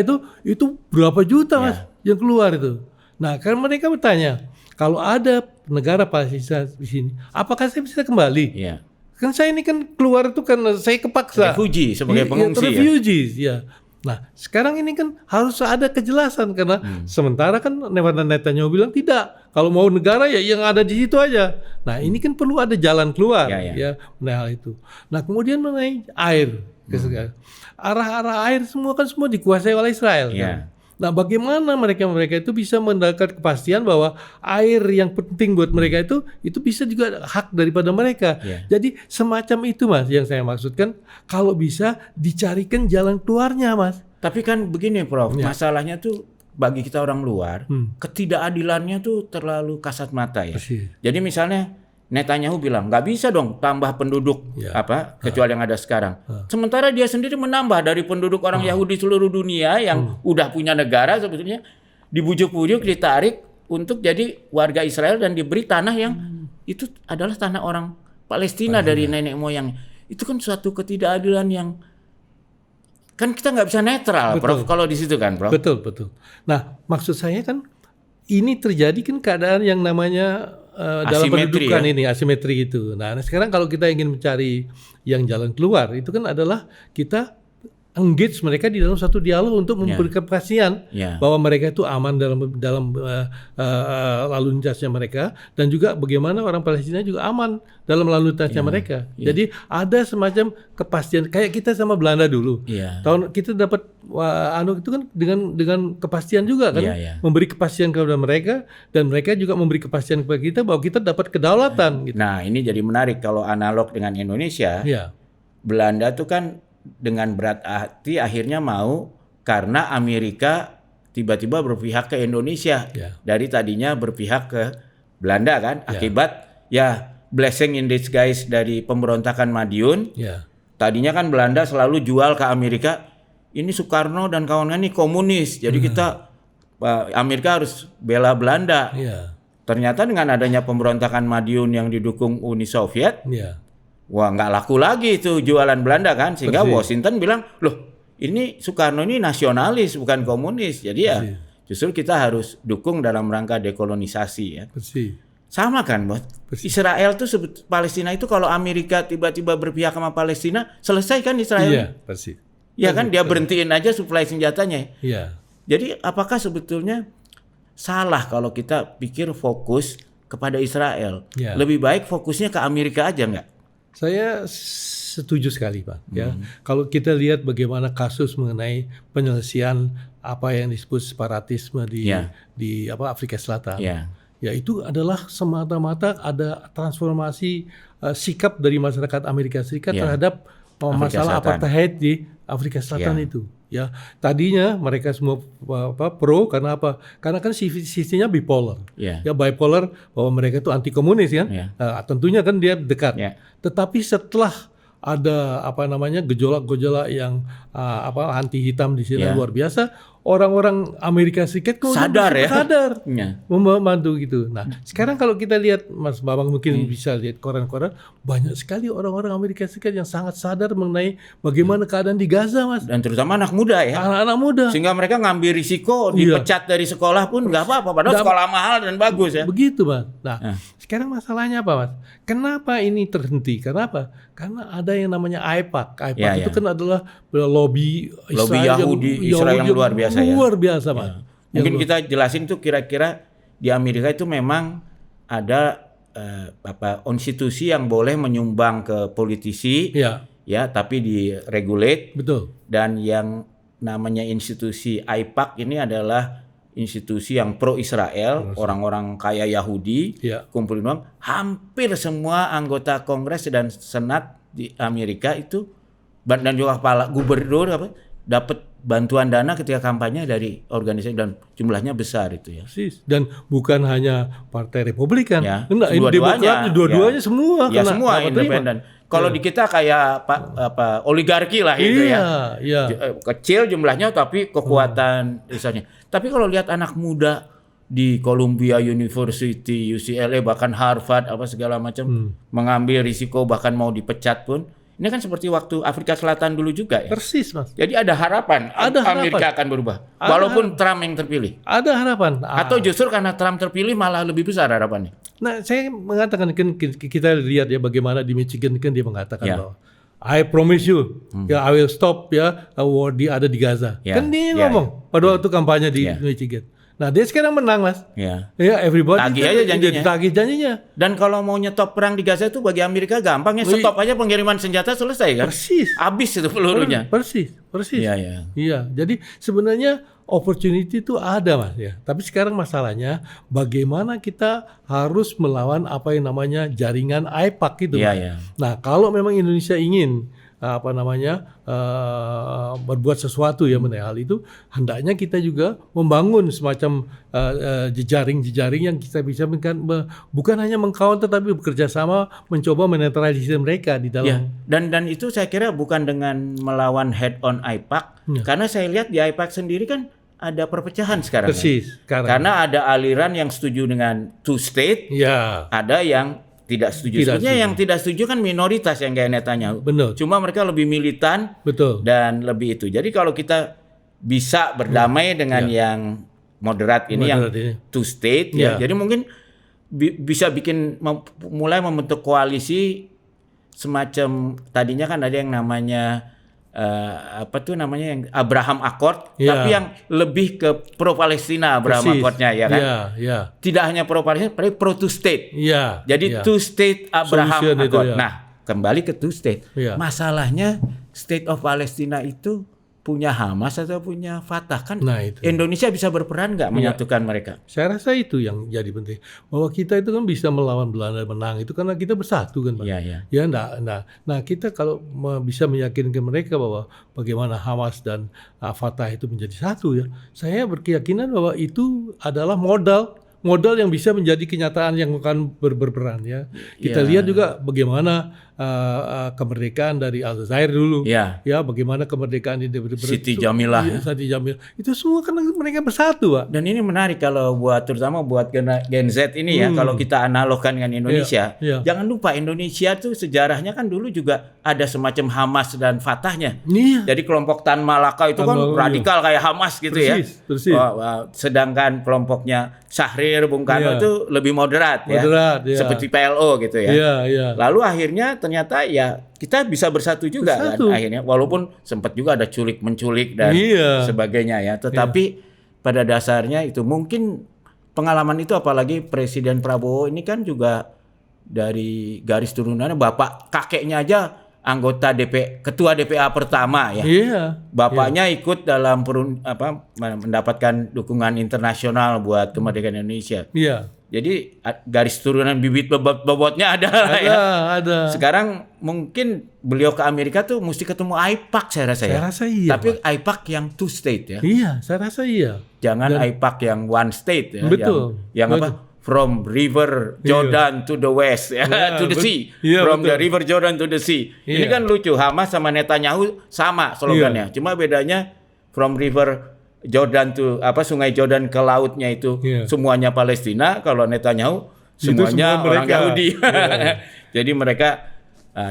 itu berapa juta Mas yang keluar itu. Nah, karena mereka bertanya, kalau ada negara Palestina di sini, apakah saya bisa kembali? Iya. Kan saya ini kan keluar itu karena saya kepaksa. Refugee sebagai pengungsi ya. Refugees, ya. Nah, sekarang ini kan harus ada kejelasan karena sementara kan Netanyahu bilang tidak. Kalau mau negara ya yang ada di situ aja. Nah, ini kan perlu ada jalan keluar ya mengenai hal itu. Nah, kemudian mengenai air. Arah-arah air semua dikuasai oleh Israel. Kan? Nah, bagaimana mereka itu bisa mendapatkan kepastian bahwa air yang penting buat mereka itu bisa juga hak daripada mereka. Jadi semacam itu Mas yang saya maksudkan, kalau bisa dicarikan jalan keluarnya Mas. Tapi kan begini Prof, masalahnya tuh bagi kita orang luar, ketidakadilannya tuh terlalu kasat mata ya. Jadi misalnya Netanyahu bilang nggak bisa dong tambah penduduk kecuali yang ada sekarang. Sementara dia sendiri menambah dari penduduk orang Yahudi seluruh dunia yang udah punya negara sebetulnya dibujuk-bujuk ditarik untuk jadi warga Israel dan diberi tanah yang itu adalah tanah orang Palestina dari nenek moyang. Itu kan suatu ketidakadilan yang kan kita nggak bisa netral, Prof. Kalau di situ kan, Prof. Betul. Nah, maksud saya kan ini terjadi kan keadaan yang namanya dalam pendudukan ini asimetri itu. Nah, sekarang kalau kita ingin mencari yang jalan keluar itu kan adalah kita engage mereka di dalam satu dialog untuk memberikan kepastian bahwa mereka itu aman dalam lalu lintasnya mereka dan juga bagaimana orang Palestina juga aman dalam lalu lintasnya mereka. Jadi ada semacam kepastian kayak kita sama Belanda dulu. Tahun kita dapat itu kan dengan kepastian juga kan memberi kepastian kepada mereka dan mereka juga memberi kepastian kepada kita bahwa kita dapat kedaulatan gitu. Nah, ini jadi menarik kalau analog dengan Indonesia. Belanda tuh kan dengan berat hati akhirnya mau karena Amerika tiba-tiba berpihak ke Indonesia dari tadinya berpihak ke Belanda kan akibat blessing in disguise dari pemberontakan Madiun. Tadinya kan Belanda selalu jual ke Amerika ini Soekarno dan kawan-kawan ini komunis jadi kita Amerika harus bela Belanda. Ternyata dengan adanya pemberontakan Madiun yang didukung Uni Soviet wah nggak laku lagi itu jualan Belanda kan sehingga Washington bilang loh ini Soekarno ini nasionalis bukan komunis jadi justru kita harus dukung dalam rangka dekolonisasi ya. Sama kan Bos? Israel tuh Palestina itu kalau Amerika tiba-tiba berpihak sama Palestina selesai kan Israel? Iya kan dia berhentiin aja suplai senjatanya. Jadi apakah sebetulnya salah kalau kita pikir fokus kepada Israel? Lebih baik fokusnya ke Amerika aja nggak? Saya setuju sekali Pak. Kalau kita lihat bagaimana kasus mengenai penyelesaian apa yang disebut separatisme di Afrika Selatan, ya itu adalah semata-mata ada transformasi sikap dari masyarakat Amerika Serikat terhadap masalah apartheid di Afrika Selatan itu. Ya, tadinya mereka semua pro karena apa? Karena kan sistemnya bipolar. Ya bipolar bahwa mereka itu anti komunis kan. Tentunya kan dia dekat. Tetapi setelah ada gejolak-gejolak yang anti hitam di sini luar biasa, orang-orang Amerika Serikat sadar membantu gitu. Nah, sekarang kalau kita lihat Mas Bambang mungkin bisa lihat koran-koran banyak sekali orang-orang Amerika Serikat yang sangat sadar mengenai bagaimana keadaan di Gaza, Mas. Dan terutama anak muda ya. Anak-anak muda. Sehingga mereka ngambil risiko dipecat dari sekolah pun nggak apa-apa padahal sekolah mahal dan bagus ya. Begitu, Mas. Nah, sekarang masalahnya apa, Mas? Kenapa ini terhenti? Kenapa? Karena ada yang namanya AIPAC. AIPAC itu kan adalah lobby Israel yang luar biasa. Luar biasa, Mas. Mungkin kita jelasin tuh kira-kira di Amerika itu memang ada institusi yang boleh menyumbang ke politisi, tapi diregulate. Betul. Dan yang namanya institusi AIPAC ini adalah institusi yang pro Israel, orang-orang kaya Yahudi, kumpulin uang. Hampir semua anggota Kongres dan Senat di Amerika itu dan juga kepala gubernur dapat bantuan dana ketika kampanye dari organisasi dan jumlahnya besar itu ya. Persis. Dan bukan hanya Partai Republikan, Ya, enggak, dua-duanya. Demokrat, dua-duanya Ya. semua Ya kena semua apa terima. independen. Kalau di kita kayak oligarki lah itu ya. Iya. Kecil jumlahnya tapi kekuatan misalnya. Tapi kalau lihat anak muda di Columbia University, UCLA bahkan Harvard apa segala macam mengambil risiko bahkan mau dipecat pun. Ini kan seperti waktu Afrika Selatan dulu juga ya. Persis, Mas. Jadi ada harapan Amerika akan berubah walaupun Trump yang terpilih. Ada harapan. Atau justru karena Trump terpilih malah lebih besar harapannya. Nah, saya mengatakan kan kita lihat ya bagaimana di Michigan kan dia mengatakan Ya. bahwa I promise you, ya I will stop ya war ada di Gaza. Ya. Kan dia Ya. ngomong pada waktu kampanye di Ya. Michigan. Nah, dia sekarang menang, Mas. Ya. Ya, everybody Tagih aja janjinya. Tagih janjinya. Dan kalau mau nyetop perang di Gaza itu bagi Amerika gampang ya, stop aja pengiriman senjata selesai kan. Persis. Habis itu pelurunya. Persis. Iya, iya. Iya, jadi sebenarnya opportunity itu ada, Mas ya. Tapi sekarang masalahnya bagaimana kita harus melawan apa yang namanya jaringan AIPAC itu. Iya, Mas. iya. Nah, kalau memang Indonesia ingin berbuat sesuatu ya mengenai hal itu, hendaknya kita juga membangun semacam jejaring-jejaring yang kita bisa bukan hanya meng-counter tapi bekerja sama mencoba menetralisir mereka di dalam. Ya. Dan itu saya kira bukan dengan melawan head on AIPAC, karena saya lihat di AIPAC sendiri kan ada perpecahan sekarang. Persis. Ya. Karena ada aliran yang setuju dengan two state, ya. Ada yang tidak setuju. Sebenarnya yang tidak setuju kan minoritas yang kayak Netanyahu. Benar. Cuma mereka lebih militan. Betul. Dan lebih itu. Jadi kalau kita bisa berdamai dengan yang moderat ini, two state, ya. Jadi mungkin bisa mulai membentuk koalisi semacam tadinya kan ada yang namanya yang Abraham Accord, tapi yang lebih ke pro Palestina Abraham Accord-nya ya kan. Tidak hanya pro Palestina, tapi pro two state. Jadi two state Abraham Accord. Nah, kembali ke two state. Masalahnya state of Palestina itu punya Hamas atau punya Fatah kan? Nah, itu. Indonesia bisa berperan nggak menyatukan mereka? Saya rasa itu yang jadi penting. Bahwa kita itu kan bisa melawan Belanda menang itu karena kita bersatu kan, Pak. Ya, nah kita kalau bisa meyakinkan mereka bahwa bagaimana Hamas dan Fatah itu menjadi satu ya. Saya berkeyakinan bahwa itu adalah modal yang bisa menjadi kenyataan yang akan berperan ya. Kita lihat juga bagaimana kemerdekaan dari Aljazair dulu. Ya, bagaimana kemerdekaan Siti Jamilah. Siti Jamilah. Itu semua kan mereka bersatu, Pak. Dan ini menarik kalau terutama buat Gen Z ini ya, kalau kita analogkan dengan Indonesia. Jangan lupa Indonesia tuh sejarahnya kan dulu juga ada semacam Hamas dan Fatahnya. Jadi kelompok Tan Malaka itu kan radikal kayak Hamas gitu ya. Persis. Sedangkan kelompoknya Syahrir, Bung Karno itu lebih moderat ya. Seperti PLO gitu ya. Lalu akhirnya ternyata ya kita bisa bersatu juga kan akhirnya, walaupun sempat juga ada culik-menculik dan sebagainya ya. Tetapi pada dasarnya itu mungkin pengalaman itu, apalagi Presiden Prabowo ini kan juga dari garis turunannya bapak kakeknya aja anggota ketua DPA pertama ya. Bapaknya ikut dalam mendapatkan dukungan internasional buat kemerdekaan Indonesia. Jadi garis turunan bibit bobotnya ada. Ada. Sekarang mungkin beliau ke Amerika tuh mesti ketemu AIPAC saya rasa ya. Tapi AIPAC yang two state ya. Saya rasa iya. Jangan AIPAC yang one state ya. Betul. Yang apa? From river Jordan to the west to the sea. From the river Jordan to the sea. Ini kan lucu, Hamas sama Netanyahu sama slogannya. Cuma bedanya from river Jordan sungai Jordan ke lautnya itu semuanya Palestina, kalau Netanyahu semuanya orang Yahudi. Jadi mereka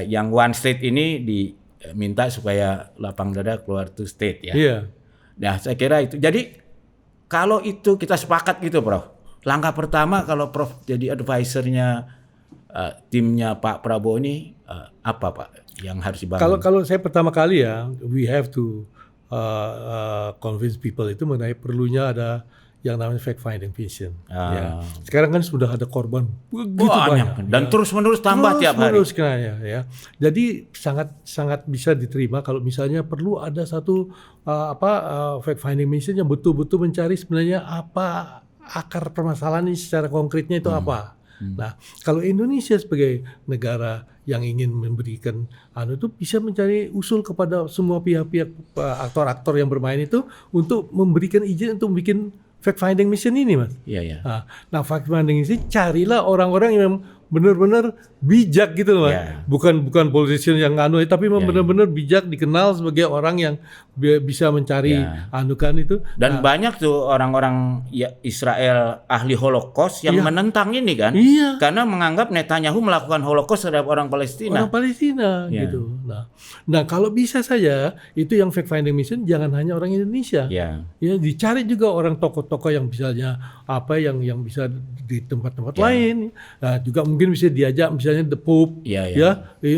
yang one state ini diminta supaya lapang dada keluar two state ya. Nah, saya kira itu. Jadi kalau itu kita sepakat gitu, Prof. Langkah pertama kalau Prof jadi advisernya timnya Pak Prabowo ini apa, Pak, yang harus dibangun? Kalau saya pertama kali ya, we have to convince people itu mengenai perlunya ada yang namanya fact finding mission. Sekarang kan sudah ada korban begitu banyak dan terus-menerus tambah tiap hari. Ya. Jadi sangat bisa diterima kalau misalnya perlu ada satu fact finding mission yang betul-betul mencari sebenarnya apa akar permasalahan ini secara konkretnya itu apa. Nah, kalau Indonesia sebagai negara yang ingin memberikan itu bisa mencari usul kepada semua pihak-pihak aktor-aktor yang bermain itu untuk memberikan izin untuk bikin fact finding mission ini, Mas. Iya. Nah, fact finding ini carilah orang-orang yang benar-benar bijak gitu loh, Mas. Ya. Bukan politician yang tapi memang benar-benar bijak, dikenal sebagai orang yang bisa mencari anukan itu. Dan banyak tuh orang-orang Israel ahli Holocaust yang menentang ini kan. Iya. Karena menganggap Netanyahu melakukan Holocaust terhadap orang Palestina. Orang Palestina gitu. Nah, kalau bisa saja itu yang fact finding mission jangan hanya orang Indonesia. Ya. Ya, dicari juga orang tokoh-tokoh yang misalnya yang bisa di tempat-tempat lain. Nah, juga mungkin bisa diajak misalnya the Pope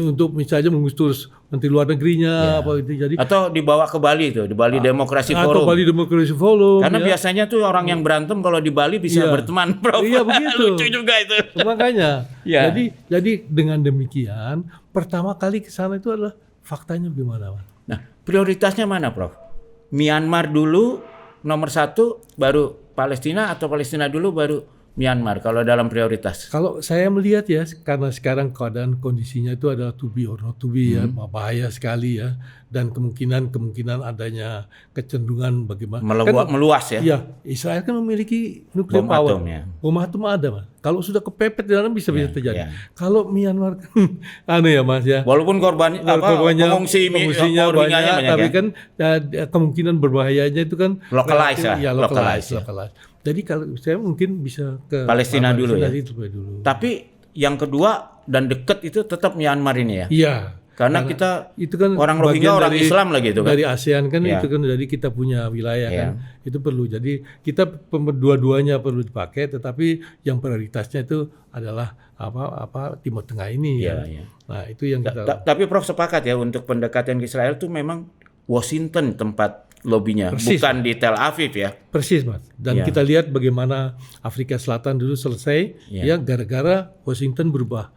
untuk misalnya mengustus menteri luar negerinya apa itu jadi atau dibawa ke Bali tuh, di Bali Demokrasi Forum. Atau Bali Demokrasi Forum. Karena biasanya tuh orang yang berantem kalau di Bali bisa berteman, Prof. Iya, begitu. Lucu juga itu. Makanya. Jadi dengan demikian pertama kali ke sana itu adalah faktanya gimana, Mas? Nah, prioritasnya mana, Prof? Myanmar dulu nomor 1, baru Palestina, atau Palestina dulu baru Myanmar kalau dalam prioritas? Kalau saya melihat ya, karena sekarang keadaan kondisinya itu adalah to be or not to be ya, bahaya sekali ya, dan kemungkinan adanya kecenderungan bagaimana meluas ya. Iya, Israel kan memiliki nuklir power. Bom atom ada, Mas. Kalau sudah kepepet di dalam bisa terjadi. Kalau Myanmar kan ya, Mas ya. Walaupun korbannya pengungsinya banyak, tapi kan kemungkinan berbahayanya itu kan localize. Jadi kalau saya mungkin bisa ke Palestina dulu ya. Dulu. Tapi yang kedua dan dekat itu tetap Myanmar ini ya. Iya. Karena kita itu kan orang Rohingya orang Islam lagi itu kan. Dari ASEAN kan itu kan jadi kita punya wilayah kan. Itu perlu. Jadi kita dua-duanya perlu dipakai, tetapi yang prioritasnya itu adalah Timur Tengah ini ya. Nah, itu yang kita Tapi Prof sepakat ya untuk pendekatan ke Israel itu memang Washington tempat lobbynya, bukan di Tel Aviv ya. Persis, Mas. Dan kita lihat bagaimana Afrika Selatan dulu selesai gara-gara Washington berubah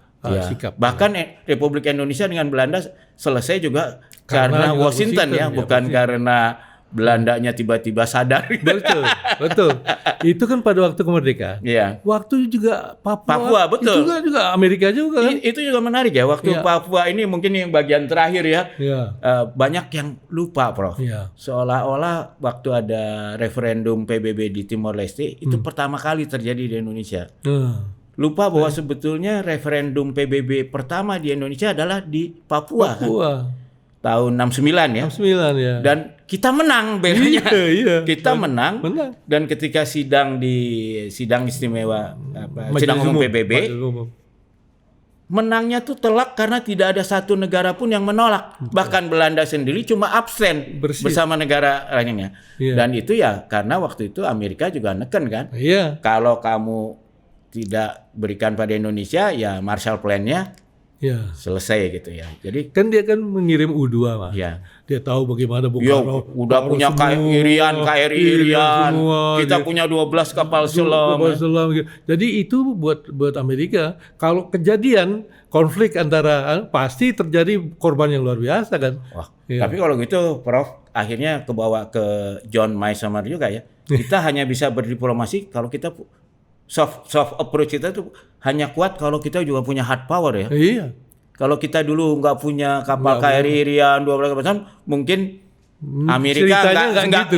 sikap. Bahkan Republik Indonesia dengan Belanda selesai juga karena Washington ya, bukan karena Belandanya tiba-tiba sadar. Betul. Itu kan pada waktu kemerdekaan. Iya. Waktu juga Papua betul. Itu juga Amerika juga kan. Itu juga menarik ya. Waktu Papua ini mungkin yang bagian terakhir ya. Banyak yang lupa, Prof. Seolah-olah waktu ada referendum PBB di Timor Leste itu pertama kali terjadi di Indonesia. Lupa bahwa sebetulnya referendum PBB pertama di Indonesia adalah di Papua. Kan? Tahun 69 ya. 69 ya. Dan kita menang bedanya. Kita menang. Dan ketika sidang istimewa sidang umum PBB, menangnya tuh telak karena tidak ada satu negara pun yang menolak. Bahkan Belanda sendiri cuma absen bersama negara lainnya. Dan itu ya karena waktu itu Amerika juga neken kan. Kalau kamu tidak berikan pada Indonesia ya Marshall Plan-nya selesai gitu ya. Jadi kan dia kan mengirim U2, Mas. Dia tahu bagaimana Bung Karno udah punya KRI Irian. Kita punya 12 kapal selam. Jadi itu buat Amerika kalau kejadian konflik antara pasti terjadi korban yang luar biasa kan. Tapi kalau gitu Prof akhirnya kebawa ke John Meisner juga ya. Kita hanya bisa berdiplomasi kalau kita soft approach kita tuh hanya kuat kalau kita juga punya hard power ya. Kalau kita dulu nggak punya kapal KRI Irian 12 kapal mungkin Amerika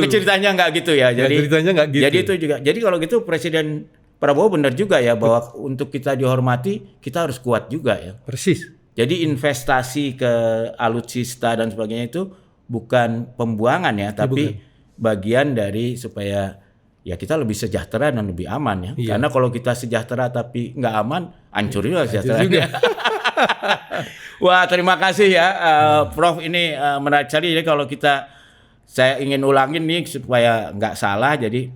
ceritanya nggak gitu ya. Jadi itu juga. Jadi kalau gitu Presiden Prabowo benar juga ya bahwa untuk kita dihormati kita harus kuat juga ya. Persis. Jadi investasi ke alutsista dan sebagainya itu bukan pembuangan ya, tapi bagian dari supaya ya kita lebih sejahtera dan lebih aman ya. Karena kalau kita sejahtera tapi nggak aman, hancur juga sejahteranya. Wah, terima kasih ya Prof, ini menarik sekali. Jadi kalau saya ingin ulangin nih supaya nggak salah. Jadi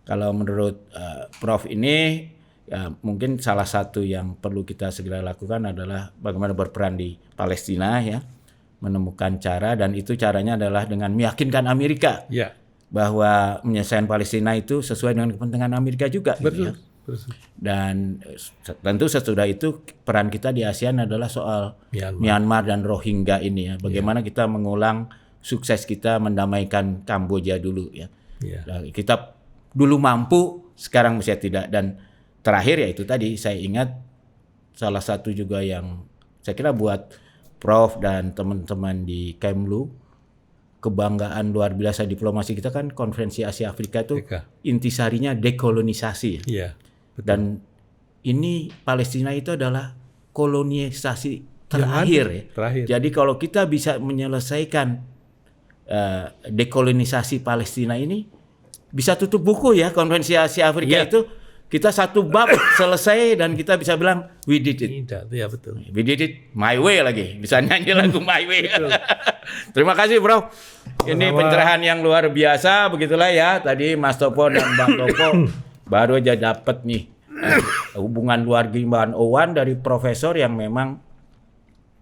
kalau menurut Prof ini ya mungkin salah satu yang perlu kita segera lakukan adalah bagaimana berperan di Palestina ya, menemukan cara, dan itu caranya adalah dengan meyakinkan Amerika. Bahwa menyelesaikan Palestina itu sesuai dengan kepentingan Amerika juga. Betul. Gitu ya. Dan tentu sesudah itu peran kita di ASEAN adalah soal Myanmar dan Rohingya ini ya. Bagaimana kita mengulang sukses kita mendamaikan Kamboja dulu ya. Kita dulu mampu, sekarang mesti tidak. Dan terakhir ya itu tadi saya ingat salah satu juga yang saya kira buat Prof dan teman-teman di Kemlu kebanggaan luar biasa diplomasi kita kan konferensi Asia Afrika itu Afrika. intisarinya dekolonisasi. Iya. Dan ini Palestina itu adalah kolonisasi terakhir ya. Terakhir. Jadi kalau kita bisa menyelesaikan dekolonisasi Palestina ini bisa tutup buku ya konferensi Asia Afrika Iya. itu kita satu bab selesai dan kita bisa bilang we did it. Tidak, ya betul. We did it my way lagi. Bisa nyanyi lagu my way. Terima kasih bro. Ini Sama-sama. pencerahan yang luar biasa begitulah ya. Tadi Mas Topo dan Bang Topo baru aja dapat nih hubungan luar biasa 101 dari profesor yang memang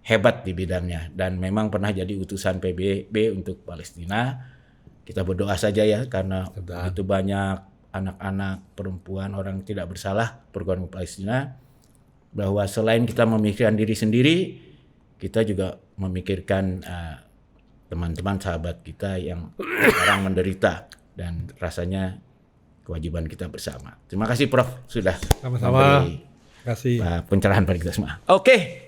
hebat di bidangnya dan memang pernah jadi utusan PBB untuk Palestina. Kita berdoa saja ya karena begitu banyak anak-anak, perempuan, orang tidak bersalah pergolakan Palestina, bahwa selain kita memikirkan diri sendiri, kita juga memikirkan teman-teman sahabat kita yang sekarang menderita dan rasanya kewajiban kita bersama. Terima kasih Prof sudah Sama-sama. memberi Terima kasih. pencerahan pada kita semua. Oke,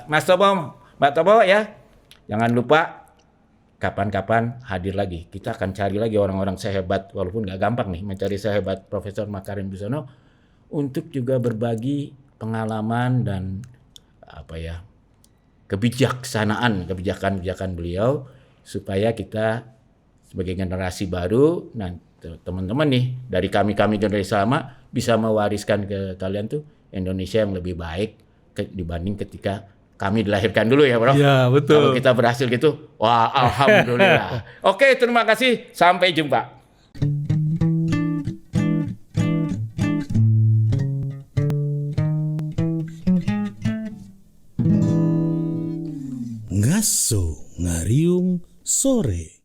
Mas Topo, Mbak Topo ya, jangan lupa kapan-kapan hadir lagi. Kita akan cari lagi orang-orang sehebat, walaupun nggak gampang nih mencari sehebat Profesor Makarim Buzono untuk juga berbagi pengalaman dan kebijakan beliau supaya kita sebagai generasi baru dan teman-teman nih dari kami generasi lama bisa mewariskan ke kalian tuh Indonesia yang lebih baik dibanding ketika kami dilahirkan dulu ya Bro. Iya, betul. Kalau kita berhasil gitu, wah alhamdulillah. Oke, terima kasih. Sampai jumpa. Ngaso ngariung sore.